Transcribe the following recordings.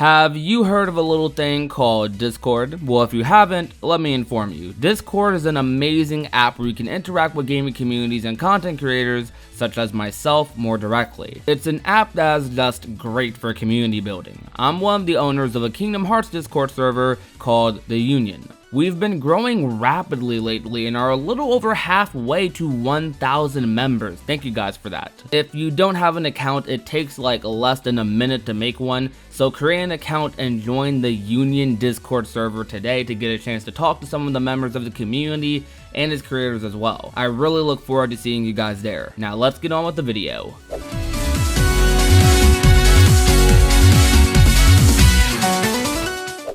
Have you heard of a little thing called Discord? Well, if you haven't, let me inform you. Discord is an amazing app where you can interact with gaming communities and content creators such as myself more directly. It's an app that is just great for community building. I'm one of the owners of a Kingdom Hearts Discord server called The Union. We've been growing rapidly lately and are a little over halfway to 1,000 members. Thank you guys for that. If you don't have an account, it takes like less than a minute to make one. So create an account and join the Union Discord server today to get a chance to talk to some of the members of the community and its creators as well. I really look forward to seeing you guys there. Now let's get on with the video.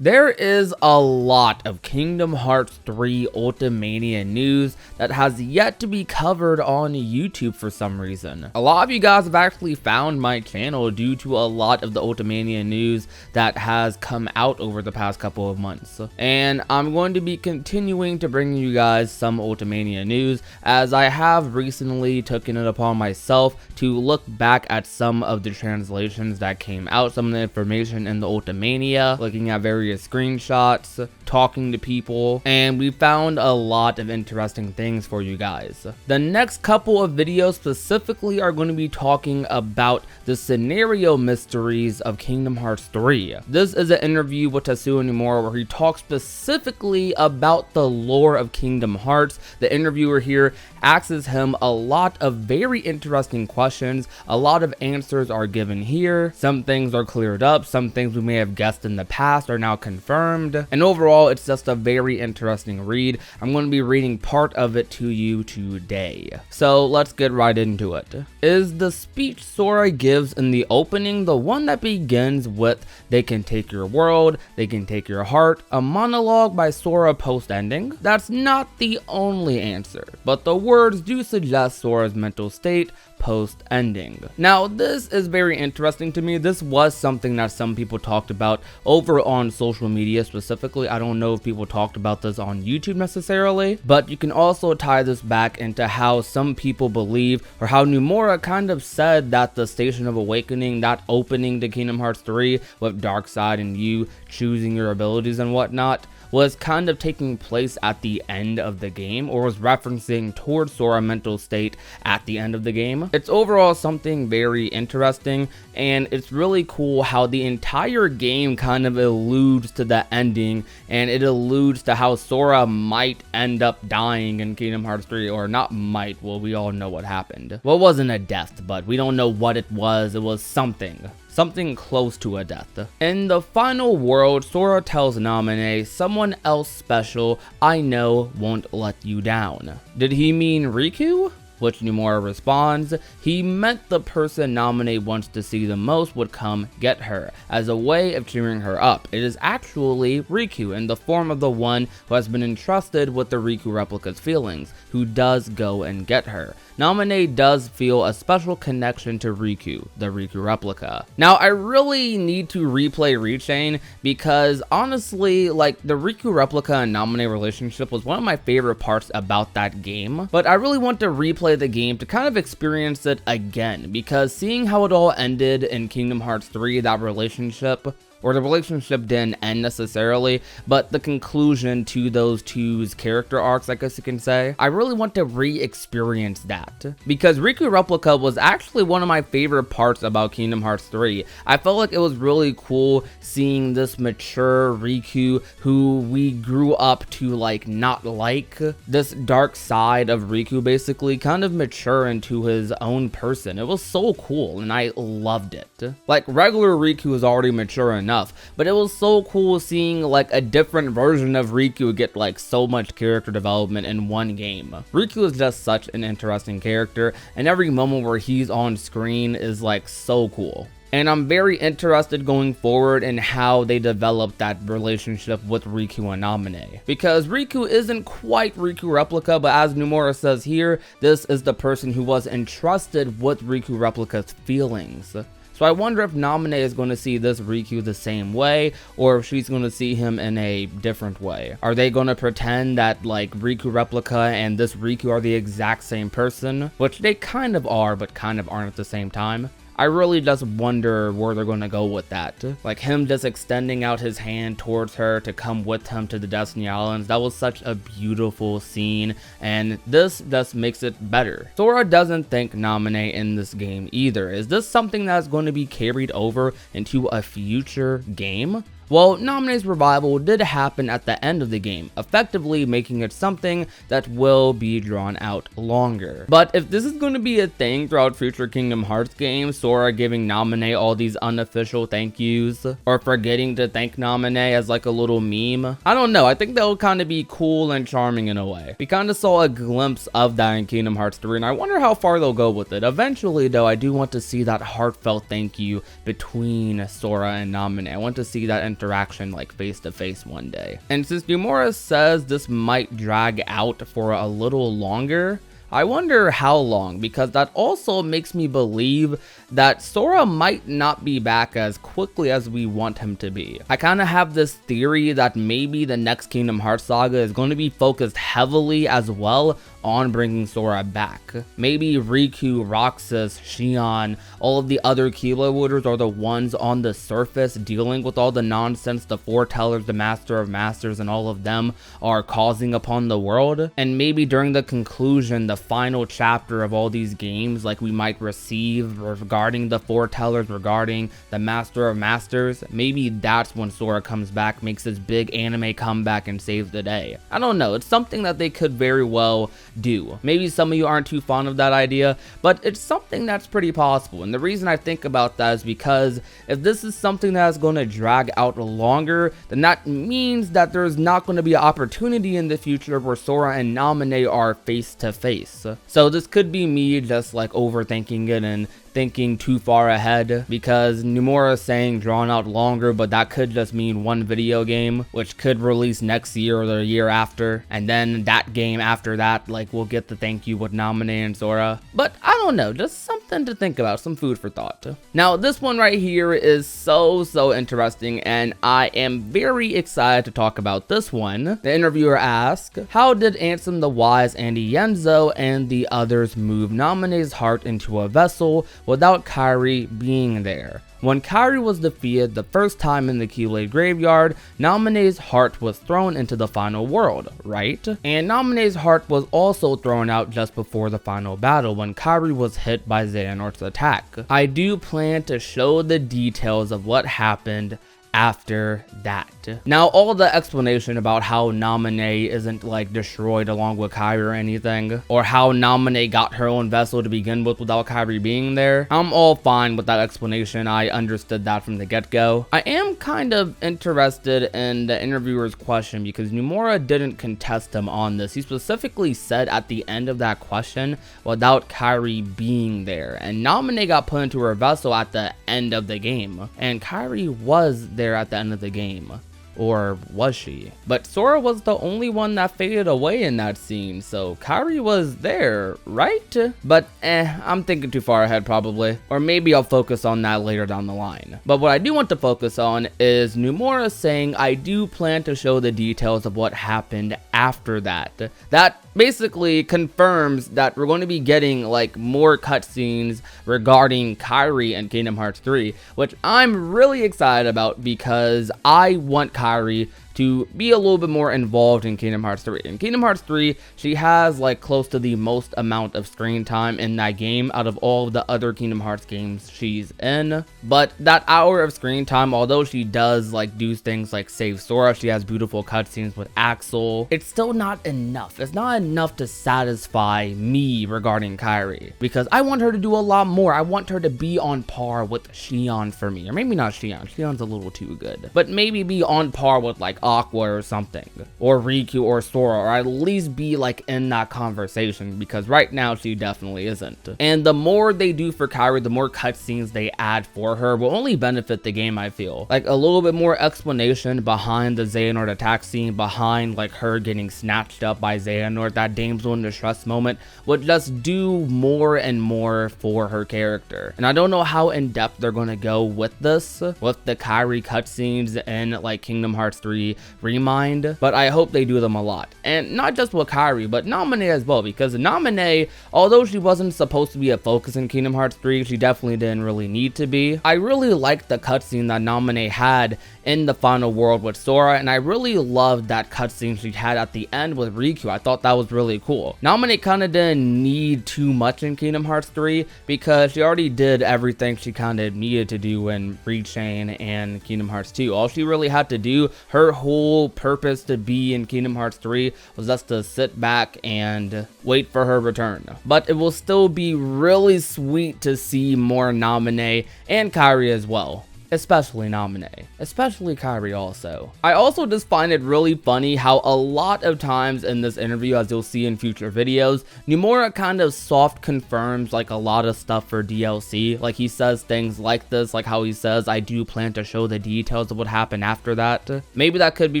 There is a lot of Kingdom Hearts 3 Ultimania news that has yet to be covered on YouTube for some reason. A lot of you guys have actually found my channel due to a lot of the Ultimania news that has come out over the past couple of months. And I'm going to be continuing to bring you guys some Ultimania news, as I have recently taken it upon myself to look back at some of the translations that came out, some of the information in the Ultimania, looking at various screenshots, talking to people, and we found a lot of interesting things for you guys. The next couple of videos specifically are going to be talking about the scenario mysteries of Kingdom Hearts 3. This is an interview with Tetsuya Nomura where he talks specifically about the lore of Kingdom Hearts. The interviewer here asks him a lot of very interesting questions. A lot of answers are given here. Some things are cleared up. Some things we may have guessed in the past are now confirmed. And overall, it's just a very interesting read. I'm going to be reading part of it to you today. So let's get right into it. Is the speech Sora gives in the opening the one that begins with "They can take your world, they can take your heart," a monologue by Sora post-ending? That's not the only answer, but the words do suggest Sora's mental state post-ending. Now, this is very interesting to me. This was something that some people talked about over on social media specifically. I don't know if people talked about this on YouTube necessarily, but you can also tie this back into how some people believe, or how Nomura kind of said that the Station of Awakening, that opening to Kingdom Hearts 3 with Darkseid and you choosing your abilities and whatnot, was kind of taking place at the end of the game, or was referencing towards Sora's mental state at the end of the game. It's overall something very interesting, and it's really cool how the entire game kind of alludes to the ending, and it alludes to how Sora might end up dying in Kingdom Hearts 3, or not might, well, we all know what happened. Well, it wasn't a death, but we don't know what it was something close to a death. In the final world, Sora tells Namine, "Someone else special I know won't let you down." Did he mean Riku? Which Nomura responds, he meant the person Namine wants to see the most would come get her, as a way of cheering her up. It is actually Riku, in the form of the one who has been entrusted with the Riku replica's feelings, who does go and get her. Namine does feel a special connection to Riku, the Riku replica. Now, I really need to replay Rechain, because honestly, like, the Riku replica and Namine relationship was one of my favorite parts about that game, but I really want to replay the game to kind of experience it again, because seeing how it all ended in Kingdom Hearts 3, that relationship, or the relationship didn't end necessarily, but the conclusion to those two's character arcs, I guess you can say, I really want to re-experience that, because Riku Replica was actually one of my favorite parts about Kingdom Hearts 3. I felt like it was really cool seeing this mature Riku, who we grew up to like not like, this dark side of Riku basically kind of mature into his own person. It was so cool, and I loved it. Like, regular Riku is already mature enough, but it was so cool seeing like a different version of Riku get like so much character development in one game. Riku is just such an interesting character, and every moment where he's on screen is like so cool. And I'm very interested going forward in how they develop that relationship with Riku and Namine. Because Riku isn't quite Riku Replica, but as Nomura says here, this is the person who was entrusted with Riku Replica's feelings. So I wonder if Namine is going to see this Riku the same way, or if she's going to see him in a different way. Are they going to pretend that like Riku Replica and this Riku are the exact same person? Which they kind of are, but kind of aren't at the same time. I really just wonder where they're gonna go with that. Like him just extending out his hand towards her to come with him to the Destiny Islands. That was such a beautiful scene, and this just makes it better. Sora doesn't thank Namine in this game either. Is this something that's going to be carried over into a future game? Well, Namine's revival did happen at the end of the game, effectively making it something that will be drawn out longer. But if this is going to be a thing throughout future Kingdom Hearts games, Sora giving Namine all these unofficial thank yous, or forgetting to thank Namine as like a little meme, I don't know, I think that would kind of be cool and charming in a way. We kind of saw a glimpse of that in Kingdom Hearts 3, and I wonder how far they'll go with it. Eventually though, I do want to see that heartfelt thank you between Sora and Namine. I want to see that interaction like face to face one day. And since Nomura says this might drag out for a little longer, I wonder how long, because that also makes me believe that Sora might not be back as quickly as we want him to be. I kind of have this theory that maybe the next Kingdom Hearts saga is going to be focused heavily as well on bringing Sora back. Maybe Riku, Roxas, Xion, all of the other Keyblade are the ones on the surface dealing with all the nonsense the Foretellers, the Master of Masters, and all of them are causing upon the world. And maybe during the conclusion, the final chapter of all these games, like we might receive regarding the Foretellers, regarding the Master of Masters, maybe that's when Sora comes back, makes this big anime comeback and saves the day. I don't know, it's something that they could very well do. Maybe some of you aren't too fond of that idea, but it's something that's pretty possible. And the reason I think about that is because if this is something that's going to drag out longer, then that means that there's not going to be an opportunity in the future where Sora and Namine are face to face. So this could be me just like overthinking it and thinking too far ahead, because Nomura is saying drawn out longer, but that could just mean one video game, which could release next year or the year after, and then that game after that, like we'll get the thank you with Namine and Sora. But I don't know, just something to think about, some food for thought. Now this one right here is so interesting, and I am very excited to talk about this one. The interviewer asked, how did Ansem the Wise, Andy Yenzo, and the others move Namine's heart into a vessel without Kairi being there? When Kairi was defeated the first time in the Keyblade Graveyard, Namine's heart was thrown into the final world, right? And Namine's heart was also thrown out just before the final battle when Kairi was hit by Xehanort's attack. I do plan to show the details of what happened after that. Now, all the explanation about how Namine isn't like destroyed along with Kairi or anything, or how Namine got her own vessel to begin with without Kairi being there, I'm all fine with that explanation. I understood that from the get-go. I am kind of interested in the interviewer's question because Nomura didn't contest him on this. He specifically said at the end of that question, without Kairi being there, and Namine got put into her vessel at the end of the game, and Kairi was there at the end of the game. Or was she? But Sora was the only one that faded away in that scene, so Kairi was there, right? But I'm thinking too far ahead probably. Or maybe I'll focus on that later down the line. But what I do want to focus on is Nomura saying I do plan to show the details of what happened after that. That basically confirms that we're going to be getting like more cutscenes regarding Kairi and Kingdom Hearts 3, which I'm really excited about because I want Kairi to be a little bit more involved in Kingdom Hearts 3. In Kingdom Hearts 3, she has like close to the most amount of screen time in that game out of all of the other Kingdom Hearts games she's in. But that hour of screen time, although she does like do things like save Sora, she has beautiful cutscenes with Axel, it's still not enough. It's not enough to satisfy me regarding Kairi, because I want her to do a lot more. I want her to be on par with Xion for me, or maybe not Xion. Xion's a little too good, but maybe be on par with like Aqua or something, or Riku or Sora, or at least be like in that conversation, because right now she definitely isn't. And the more they do for Kairi, the more cutscenes they add for her will only benefit the game, I feel. Like a little bit more explanation behind the Xehanort attack scene, behind like her getting snatched up by Xehanort, that damsel in distress moment would just do more and more for her character. And I don't know how in depth they're going to go with this, with the Kairi cutscenes in like Kingdom Hearts 3 especially ReMIND, but I hope they do them a lot. And not just with Kairi, but NAMINE as well, because NAMINE, although she wasn't supposed to be a focus in Kingdom Hearts 3, she definitely didn't really need to be. I really liked the cutscene that NAMINE had in the final world with Sora, and I really loved that cutscene she had at the end with Riku. I thought that was really cool. NAMINE kind of didn't need too much in Kingdom Hearts 3 because she already did everything she kind of needed to do in Rechain and Kingdom Hearts 2. All she really had to do, her whole purpose to be in Kingdom Hearts 3 was just to sit back and wait for her return. But it will still be really sweet to see more NAMINE and Kairi as well. Especially NAMINE, especially Kairi also. I also just find it really funny how a lot of times in this interview, as you'll see in future videos, Nomura kind of soft confirms like a lot of stuff for DLC. Like he says things like this, like how he says, I do plan to show the details of what happened after that. Maybe that could be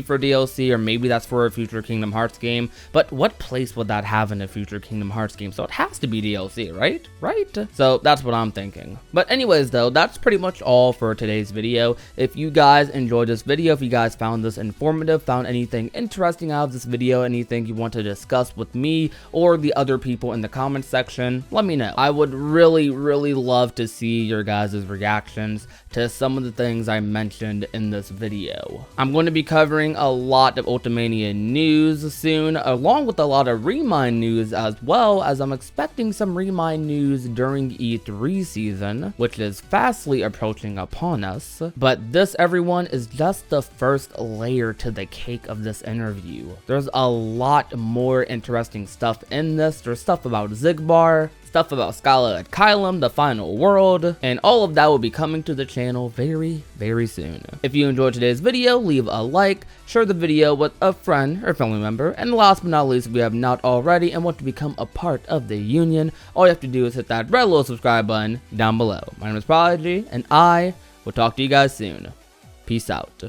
for DLC, or maybe that's for a future Kingdom Hearts game, but what place would that have in a future Kingdom Hearts game? So it has to be DLC, right? So that's what I'm thinking. But anyways though, that's pretty much all for today's video. If you guys enjoyed this video, if you guys found this informative, found anything interesting out of this video, anything you want to discuss with me or the other people in the comment section, let me know. I would really love to see your guys' reactions to some of the things I mentioned in this video. I'm going to be covering a lot of Ultimania news soon, along with a lot of ReMIND news, as well as I'm expecting some ReMIND news during E3 season, which is fastly approaching upon us. But this, everyone, is just the first layer to the cake of this interview. There's a lot more interesting stuff in this. There's stuff about Xigbar, stuff about Skyla at Kylam, the final world, and all of that will be coming to the channel very soon. If you enjoyed today's video, leave a like, share the video with a friend or family member, and last but not least, if you have not already and want to become a part of the union, all you have to do is hit that red little subscribe button down below. My name is Prodigy, and I will talk to you guys soon. Peace out.